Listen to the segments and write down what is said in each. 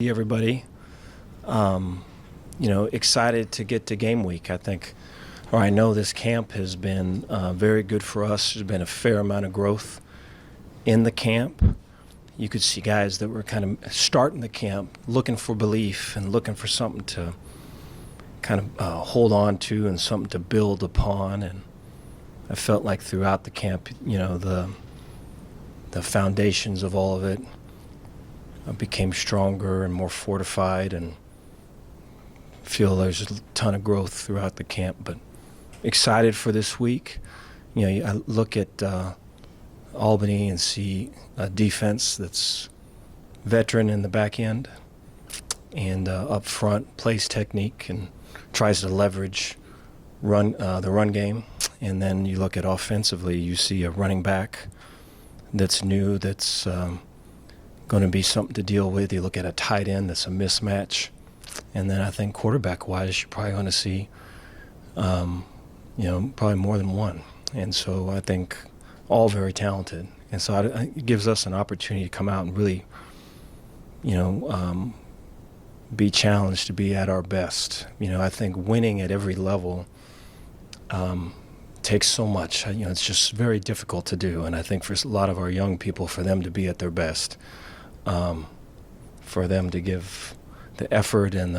Everybody. Excited to get to game week. I know this camp has been very good for us. There's been a fair amount of growth in the camp. You could see guys that were kind of starting the camp looking for belief and looking for something to kind of hold on to and something to build upon. And I felt like throughout the camp, the foundations of all of it became stronger and more fortified, and feel there's a ton of growth throughout the camp. But excited for this week. I look at Albany and see a defense that's veteran in the back end and up front plays technique and tries to leverage the run game. And then you look at offensively, you see a running back that's new, that's going to be something to deal with. You look at a tight end that's a mismatch. And then I think quarterback-wise, you're probably going to see, probably more than one. And so I think all very talented. And so it gives us an opportunity to come out and really, be challenged to be at our best. I think winning at every level takes so much. It's just very difficult to do. And I think for a lot of our young people, for them to be at their best, for them to give the effort and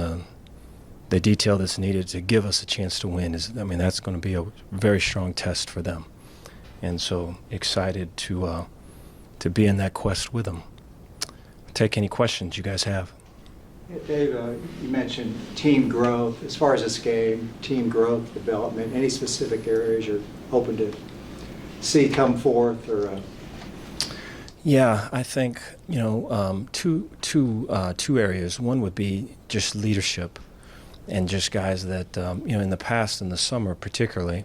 the detail that's needed to give us a chance to win that's going to be a very strong test for them. And so excited to be in that quest with them. Take any questions you guys have. Yeah, Dave, you mentioned team growth. As far as this game, team growth, development, any specific areas you're hoping to see come forth or? Yeah, I think two areas. One would be just leadership, and just guys that in the past, in the summer particularly,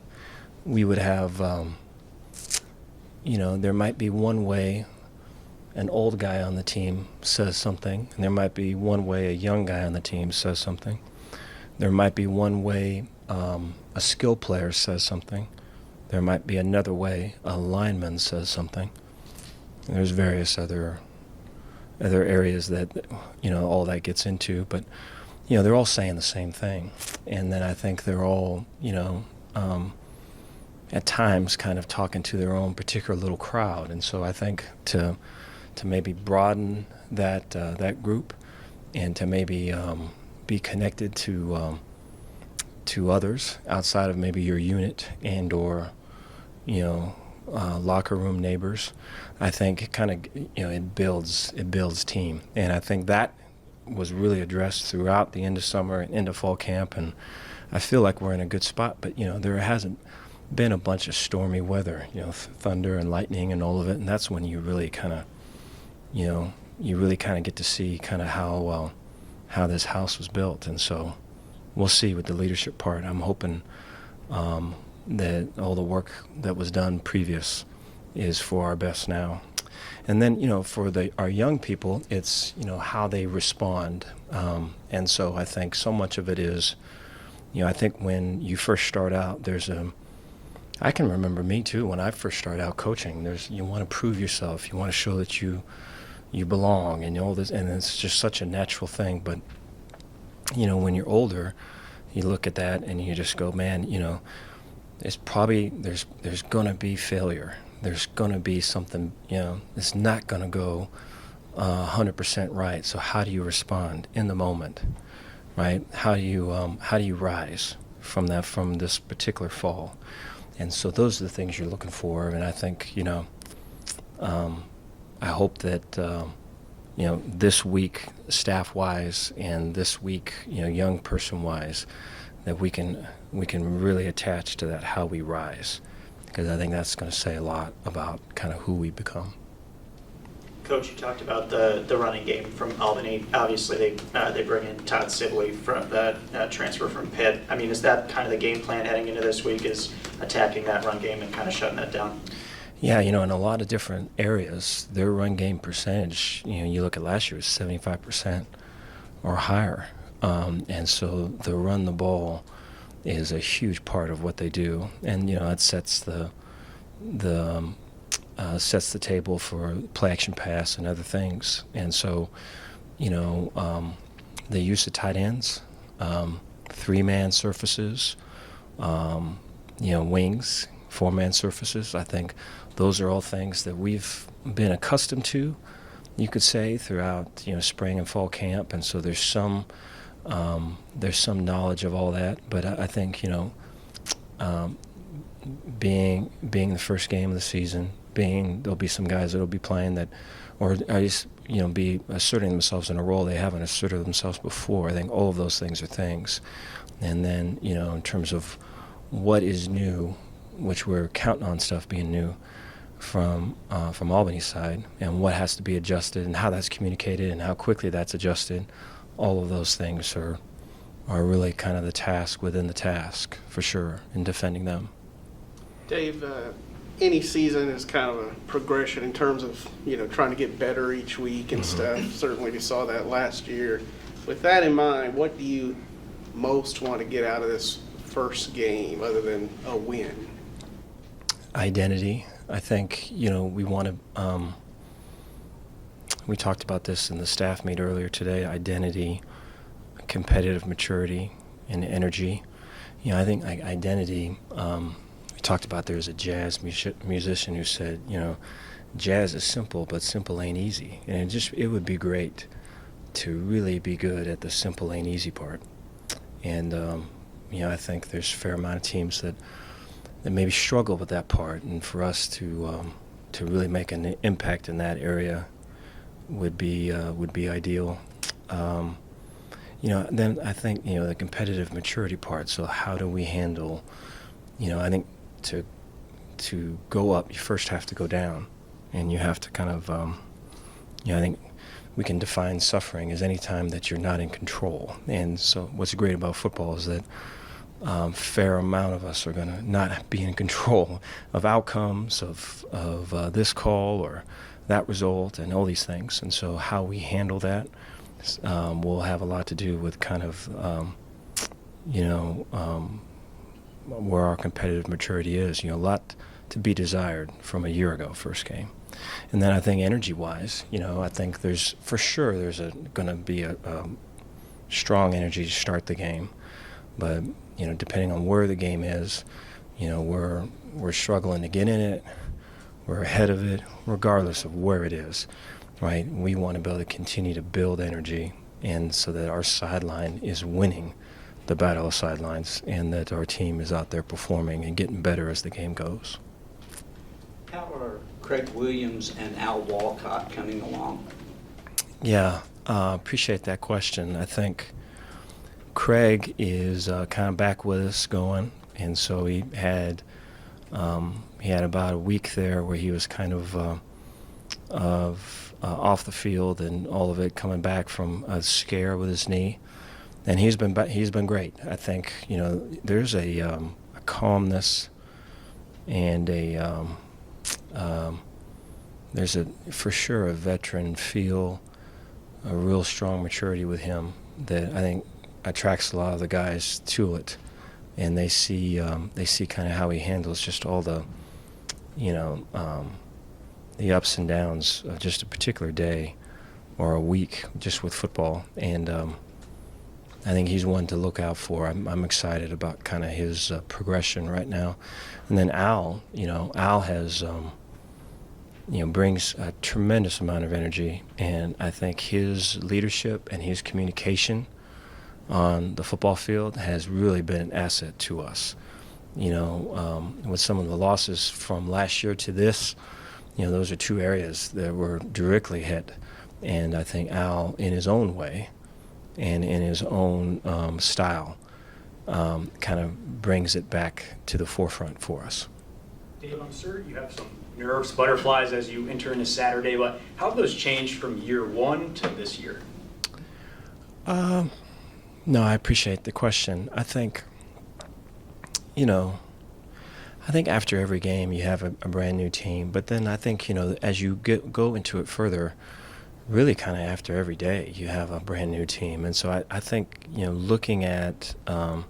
we would have there might be one way an old guy on the team says something, and there might be one way a young guy on the team says something. There might be one way a skill player says something. There might be another way a lineman says something. There's various other areas that all that gets into, but they're all saying the same thing. And then I think they're all at times kind of talking to their own particular little crowd. And so I think to maybe broaden that group and to maybe be connected to others outside of maybe your unit and or locker room neighbors, I think it builds team. And I think that was really addressed throughout the end of summer and into fall camp, and I feel like we're in a good spot. But there hasn't been a bunch of stormy weather, thunder and lightning and all of it, and that's when you really kind of get to see kind of how this house was built. And so we'll see with the leadership part. I'm hoping that all the work that was done previous is for our best now. And then, for our young people, it's, how they respond. And so I think so much of it is, I think when you first start out, I can remember me too, when I first started out coaching, you want to prove yourself. You want to show that you belong and all this, and it's just such a natural thing. But, when you're older, you look at that and you just go, man, it's probably, there's going to be failure. There's going to be something, it's not going to go 100% right. So how do you respond in the moment, right? How do you rise from this particular fall? And so those are the things you're looking for. And I think, I hope that, this week, staff-wise, and this week, young person-wise, that we can really attach to that, how we rise, because I think that's going to say a lot about kind of who we become. Coach, you talked about the running game from Albany. Obviously, they bring in Todd Sibley from that transfer from Pitt. Is that kind of the game plan heading into this week, is attacking that run game and kind of shutting that down? Yeah, in a lot of different areas, their run game percentage, you look at last year, was 75% or higher. And so the run the ball is a huge part of what they do. And, it sets the sets the table for play action pass and other things. And so, the use of tight ends, three-man surfaces, wings, four-man surfaces. I think those are all things that we've been accustomed to, you could say, throughout spring and fall camp, and so there's some knowledge of all that. But I think being the first game of the season, there'll be some guys that'll be playing that, or at least be asserting themselves in a role they haven't asserted themselves before. I think all of those things are things, and then in terms of what is new, which we're counting on stuff being new from Albany's side, and what has to be adjusted and how that's communicated and how quickly that's adjusted. All of those things are really kind of the task within the task, for sure, in defending them. Dave, any season is kind of a progression in terms of trying to get better each week and stuff. Certainly we saw that last year. With that in mind, what do you most want to get out of this first game other than a win? Identity. I think we want to. We talked about this in the staff meet earlier today. Identity, competitive maturity, and energy. I think identity. We talked about there's a jazz musician who said, jazz is simple, but simple ain't easy. And it would be great to really be good at the simple ain't easy part. And I think there's a fair amount of teams that maybe struggle with that part, and for us to really make an impact in that area would be ideal. Then I think the competitive maturity part. So how do we handle? I think to go up, you first have to go down, and you have to kind of. I think we can define suffering as any time that you're not in control. And so what's great about football is that fair amount of us are going to not be in control of outcomes of this call or that result and all these things. And so how we handle that will have a lot to do with kind of where our competitive maturity is. A lot to be desired from a year ago, first game. And then I think energy-wise, I think there's going to be a strong energy to start the game. But depending on where the game is, we're struggling to get in it. We're ahead of it, regardless of where it is, right? We want to be able to continue to build energy, and so that our sideline is winning the battle of sidelines, and that our team is out there performing and getting better as the game goes. How are Craig Williams and Al Walcott coming along? Yeah, appreciate that question. I think Craig is kind of back with us going, and so he had about a week there where he was kind of off the field, and all of it coming back from a scare with his knee, and he's been great. I think there's a calmness and there's for sure a veteran feel, a real strong maturity with him that I think attracts a lot of the guys to it, and they see kind of how he handles just all the ups and downs of just a particular day or a week just with football, and I think he's one to look out for. I'm excited about kind of his progression right now. And then Al has brings a tremendous amount of energy, and I think his leadership and his communication on the football field has really been an asset to us. With some of the losses from last year to this, those are two areas that were directly hit, and I think Al, in his own way and in his own style, kind of brings it back to the forefront for us. Dave, I'm sure you have some nerves, butterflies as you enter into Saturday, but how have those changed from year one to this year? No, I appreciate the question. I think, after every game you have a brand new team, but then I think, as you go into it further, really kind of after every day you have a brand new team. And so I think, looking at kind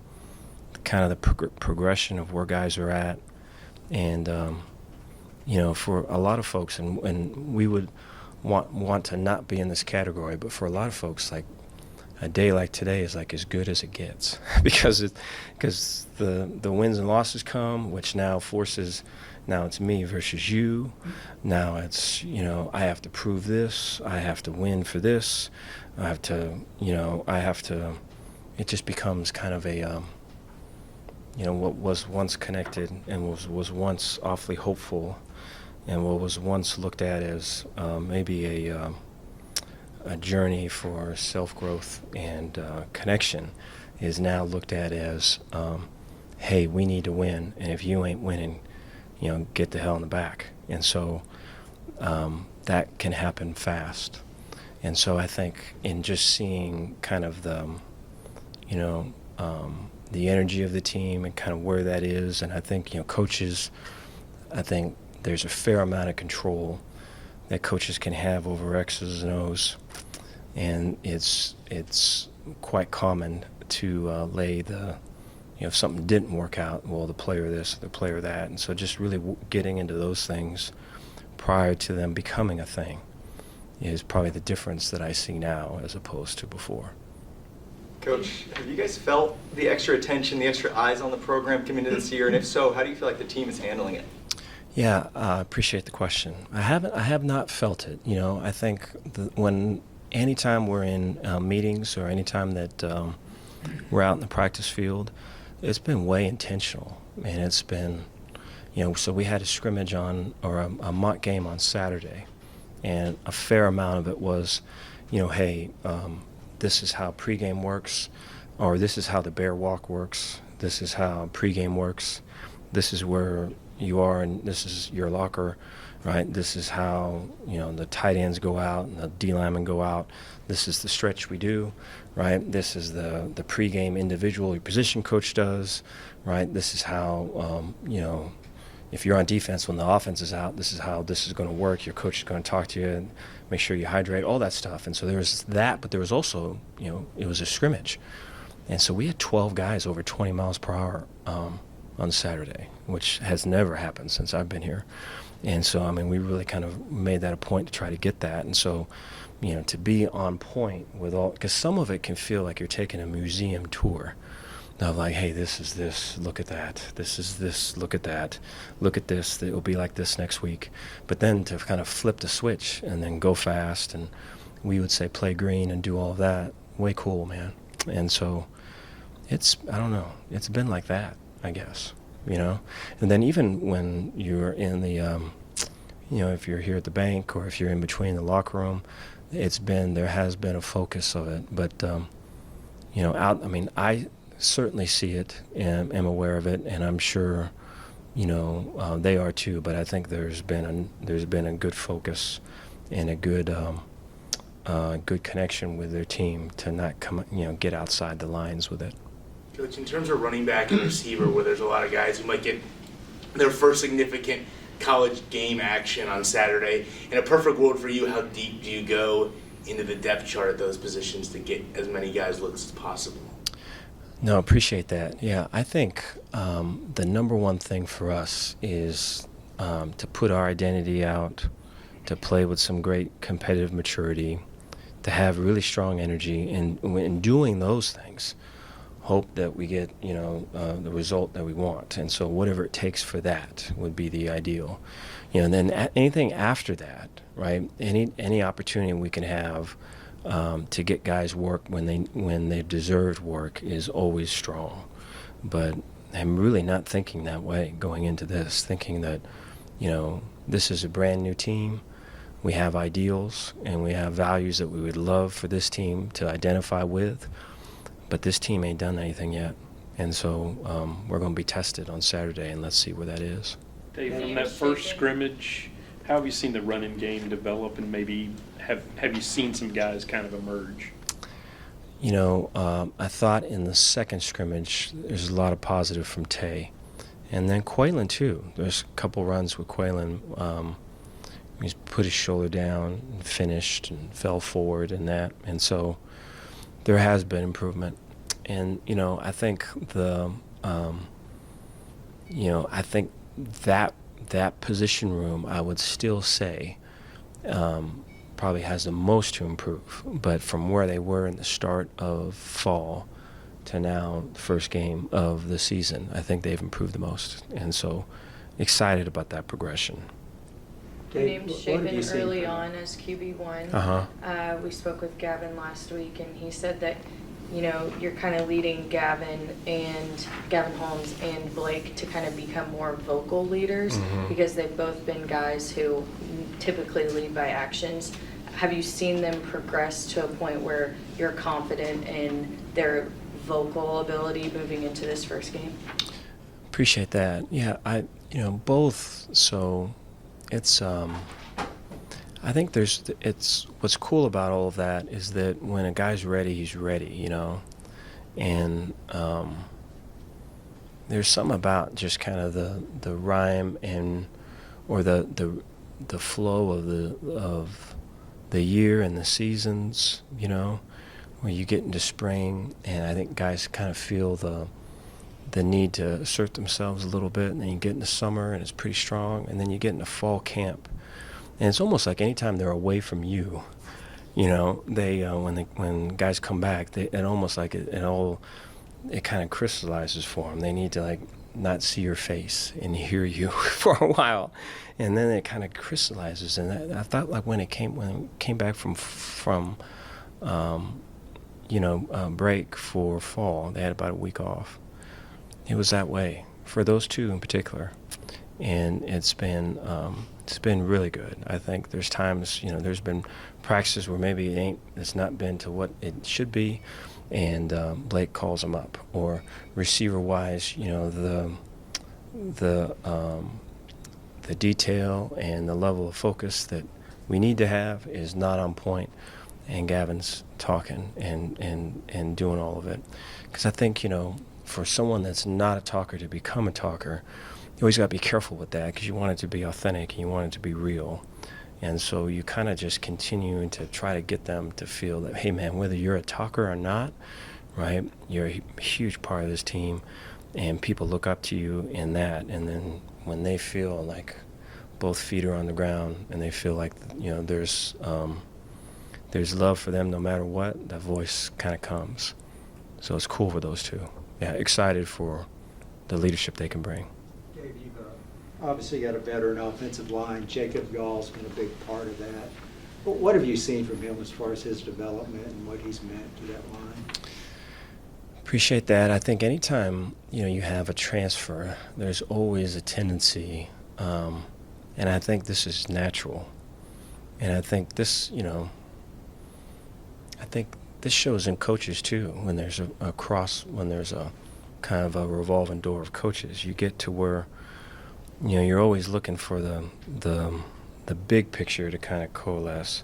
of the progression of where guys are at, and, for a lot of folks, and we would want to not be in this category, but for a lot of folks, like a day like today is like as good as it gets because the wins and losses come, which now forces, now it's me versus you. Now it's, I have to prove this. I have to win for this. I have to, it just becomes kind of a, what was once connected and was once awfully hopeful and what was once looked at as maybe a journey for self-growth and connection is now looked at as, hey, we need to win, and if you ain't winning, get the hell in the back. And so that can happen fast. And so I think in just seeing kind of the energy of the team and kind of where that is, and I think, coaches, I think there's a fair amount of control that coaches can have over X's and O's, and it's quite common to lay the, if something didn't work out, well, the player this, the player that, and so just really getting into those things prior to them becoming a thing is probably the difference that I see now as opposed to before. Coach, have you guys felt the extra attention, the extra eyes on the program coming into this year? And if so, how do you feel like the team is handling it? Yeah, I appreciate the question. I have not felt it. I think anytime we're in meetings or anytime that we're out in the practice field, it's been way intentional. And it's been, so we had a scrimmage a mock game on Saturday, and a fair amount of it was, hey, this is how pregame works, or this is how the bear walk works, this is how pregame works, this is where you are, and this is your locker, right? This is how, the tight ends go out and the D linemen go out. This is the stretch we do, right? This is the pregame individual your position coach does, right? This is how, if you're on defense when the offense is out, this is how this is going to work. Your coach is going to talk to you and make sure you hydrate, all that stuff. And so there was that, but there was also, it was a scrimmage. And so we had 12 guys over 20 miles per hour on Saturday, which has never happened since I've been here. And so, we really kind of made that a point to try to get that. And so, to be on point with all, because some of it can feel like you're taking a museum tour. Of like, hey, this is this, look at that. This is this, look at that. Look at this, it will be like this next week. But then to kind of flip the switch and then go fast, and we would say play green and do all of that, way cool, man. And so I don't know, it's been like that, I guess, And then even when you're in the, if you're here at the bank or if you're in between the locker room, there has been a focus of it. But, I certainly see it and am aware of it, and I'm sure, they are too. But I think there's been a good focus and a good connection with their team to not get outside the lines with it. Coach, in terms of running back and receiver, where there's a lot of guys who might get their first significant college game action on Saturday, in a perfect world for you, how deep do you go into the depth chart at those positions to get as many guys looks as possible? No, appreciate that. Yeah, I think the number one thing for us is to put our identity out, to play with some great competitive maturity, to have really strong energy, and in doing those things, hope that we get the result that we want. And so whatever it takes for that would be the ideal. And then anything after that, right? Any opportunity we can have to get guys work when they deserved work is always strong. But I'm really not thinking that way going into this, thinking that, this is a brand new team. We have ideals and we have values that we would love for this team to identify with. But this team ain't done anything yet. And so we're going to be tested on Saturday, and let's see where that is. Dave, from that first scrimmage, how have you seen the running game develop, and maybe have you seen some guys kind of emerge? I thought in the second scrimmage, there's a lot of positive from Tay. And then Quaylen, too. There's a couple runs with Quaylen. He's put his shoulder down and finished and fell forward and that. And so there has been improvement. And, I think I think that position room, I would still say, probably has the most to improve. But from where they were in the start of fall to now, the first game of the season, I think they've improved the most. And so excited about that progression. We Dave, named what have you Shapen seen early from on as QB1. Uh-huh. We spoke with Gavin last week, and he said that, you know, you're kind of leading Gavin Holmes and Blake to kind of become more vocal leaders because they've both been guys who typically lead by actions. Have you seen them progress to a point where you're confident in their vocal ability moving into this first game? Appreciate that. Yeah, both. So it's I think it's what's cool about all of that is that when a guy's ready, he's ready, you know. And there's something about just kind of the rhyme or the flow of the year and the seasons, you know, where you get into spring, and I think guys kind of feel the need to assert themselves a little bit, and then you get into summer and it's pretty strong, and then you get into fall camp. And it's almost like anytime they're away from you, you know, they when guys come back, it almost like it kind of crystallizes for them. They need to like not see your face and hear you for a while, and then it kind of crystallizes. And I thought like when it came back from break for fall, they had about a week off. It was that way for those two in particular, and it's been really good. I think there's times, you know, there's been practices where maybe it's not been to what it should be, and Blake calls them up. Or receiver-wise, you know, the detail and the level of focus that we need to have is not on point, and Gavin's talking and doing all of it. Because I think, you know, for someone that's not a talker to become a talker, you always got to be careful with that because you want it to be authentic and you want it to be real. And so you kind of just continue to try to get them to feel that, hey, man, whether you're a talker or not, right, you're a huge part of this team, and people look up to you in that. And then when they feel like both feet are on the ground and they feel like, you know, there's love for them no matter what, that voice kind of comes. So it's cool for those two. Yeah, excited for the leadership they can bring. Dave, you've obviously got a veteran offensive line. Jacob Gall's been a big part of that. But what have you seen from him as far as his development and what he's meant to that line? Appreciate that. I think anytime, you know, you have a transfer, there's always a tendency, and I think this is natural. And I think this, you know, this shows in coaches too. When there's when there's a kind of a revolving door of coaches, you get to where, you know, you're always looking for the big picture to kind of coalesce,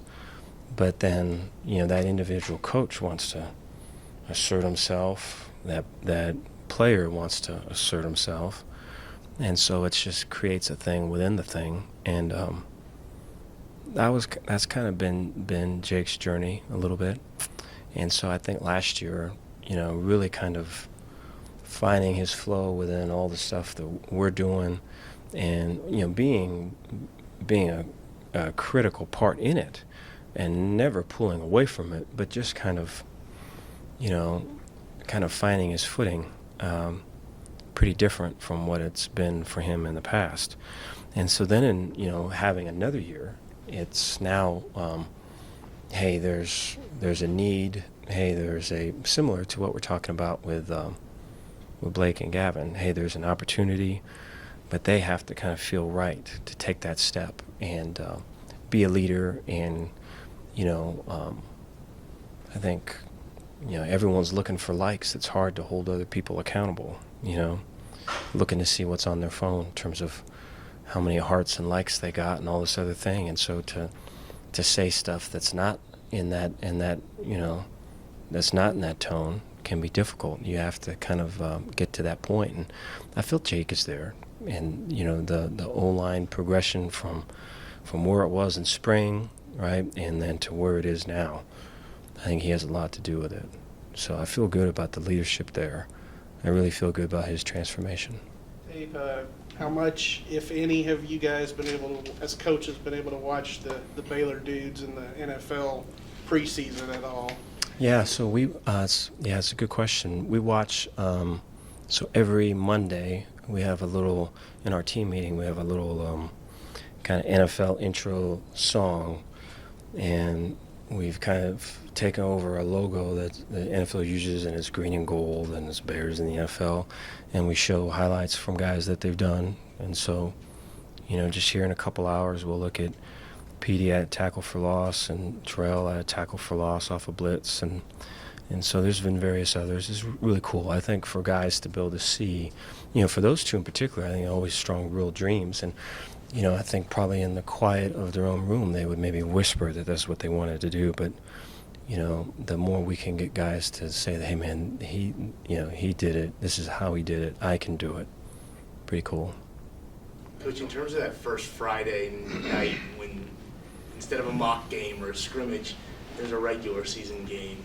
but then, you know, that individual coach wants to assert himself, that player wants to assert himself, and so it just creates a thing within the thing. And that's kind of been Jake's journey a little bit. And so I think last year, you know, really kind of finding his flow within all the stuff that we're doing, and, you know, being a critical part in it, and never pulling away from it, but just kind of, you know, finding his footing, pretty different from what it's been for him in the past. And so then, you know, having another year, it's now, hey, there's a need. Hey, there's a similar to what we're talking about with Blake and Gavin. Hey, there's an opportunity, but they have to kind of feel right to take that step and be a leader. And, you know, I think, you know, everyone's looking for likes. It's hard to hold other people accountable, you know, looking to see what's on their phone in terms of how many hearts and likes they got and all this other thing. And so to say stuff that's not in that, you know, that's not in that tone can be difficult. You have to kind of get to that point. And I feel Jake is there. And, you know, the O-line progression from where it was in spring, right, and then to where it is now, I think he has a lot to do with it. So I feel good about the leadership there. I really feel good about his transformation. Dave, How much, if any, have you guys been able to, as coaches, been able to watch the Baylor dudes in the NFL preseason at all? Yeah, so it's a good question. We watch, so every Monday we have a little, in our team meeting, we have a little kind of NFL intro song, and we've kind of taken over a logo that the NFL uses, and it's green and gold, and it's Bears in the NFL, and we show highlights from guys that they've done. And so, just here in a couple hours, we'll look at Petey at tackle for loss and Terrell at tackle for loss off a blitz, and so there's been various others. It's really cool, I think, for guys to be able to see, for those two in particular, I think always strong, real dreams. And I think probably in the quiet of their own room, they would maybe whisper that that's what they wanted to do. But, the more we can get guys to say, hey, man, he did it. This is how he did it. I can do it. Pretty cool. Coach, in terms of that first Friday night when instead of a mock game or a scrimmage, there's a regular season game,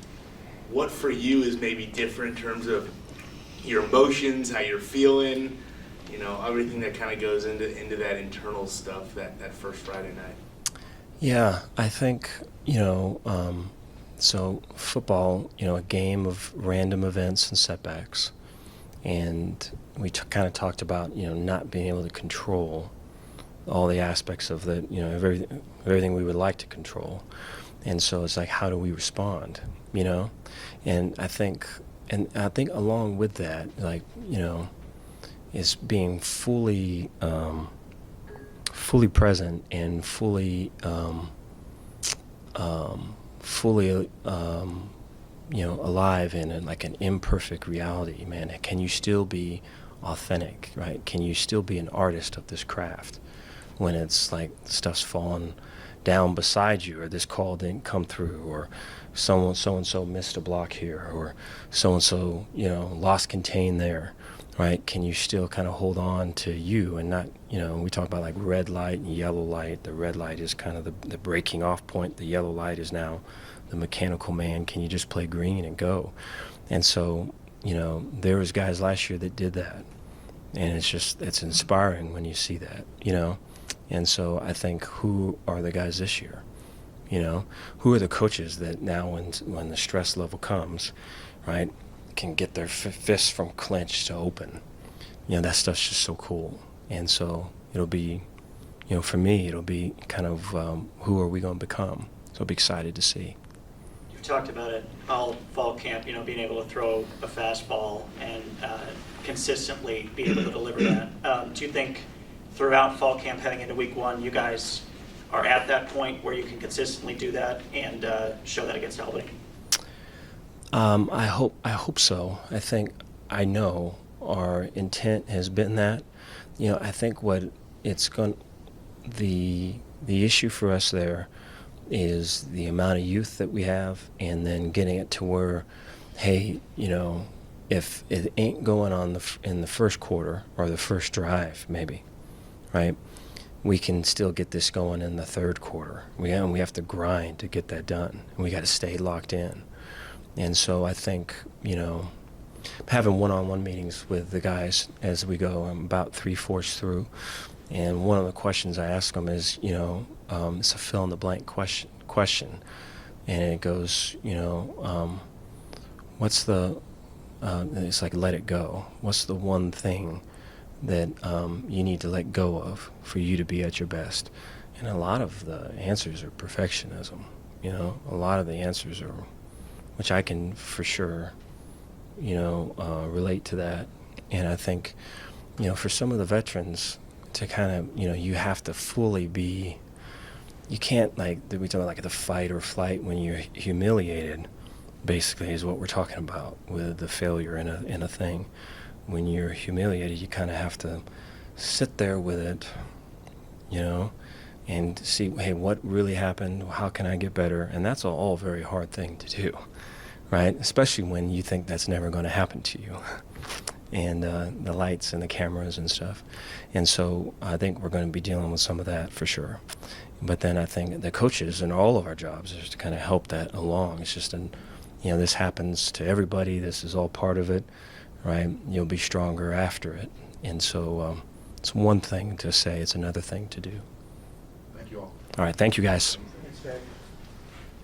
what for you is maybe different in terms of your emotions, how you're feeling, everything that kind of goes into that internal stuff that first Friday night? Yeah, I think, so football, a game of random events and setbacks. And we kind of talked about, not being able to control all the aspects of the, everything we would like to control. And so it's like, how do we respond, And I think along with that, is being fully present and fully alive in an imperfect reality, man. Can you still be authentic, right? Can you still be an artist of this craft when it's like stuff's falling down beside you, or this call didn't come through, or so-and-so missed a block here, or so-and-so, lost contain there, right? Can you still kind of hold on to you and not, we talk about like red light and yellow light. The red light is kind of the breaking off point. The yellow light is now the mechanical man. Can you just play green and go? And so, there was guys last year that did that. And it's inspiring when you see that, And so I think, who are the guys this year? Who are the coaches that now when the stress level comes, right, can get their fists from clenched to open? That stuff's just so cool. And so it'll be, for me, it'll be kind of who are we going to become? So I'll be excited to see. You've talked about it all fall camp, being able to throw a fastball and consistently be able to deliver that. Do you think throughout fall camp heading into week one, you guys are at that point where you can consistently do that and show that against Albany? I hope so. I know our intent has been that. I think what it's the issue for us there is the amount of youth that we have, and then getting it to where, hey, if it ain't going on in the first quarter or the first drive, maybe, right, we can still get this going in the third quarter. We have to grind to get that done. We got to stay locked in. And so I think, having one-on-one meetings with the guys as we go, I'm about 3/4 through, and one of the questions I ask them is, it's a fill-in-the-blank question, and it goes, what's the, it's like, let it go. What's the one thing that you need to let go of for you to be at your best? And a lot of the answers are perfectionism. A lot of the answers are, which I can for sure, relate to that. And I think, for some of the veterans to kind of, you have to fully be, you can't, like, we talk about like the fight or flight when you're humiliated, basically, is what we're talking about with the failure in a thing. When you're humiliated, you kind of have to sit there with it, and see, hey, what really happened? How can I get better? And that's all a very hard thing to do, right? Especially when you think that's never going to happen to you. And the lights and the cameras and stuff. And so I think we're going to be dealing with some of that for sure. But then I think the coaches and all of our jobs is to kind of help that along. It's just, this happens to everybody. This is all part of it, right? You'll be stronger after it. And so It's one thing to say, it's another thing to do. Thank you all. All right, thank you guys. Thanks, Dave.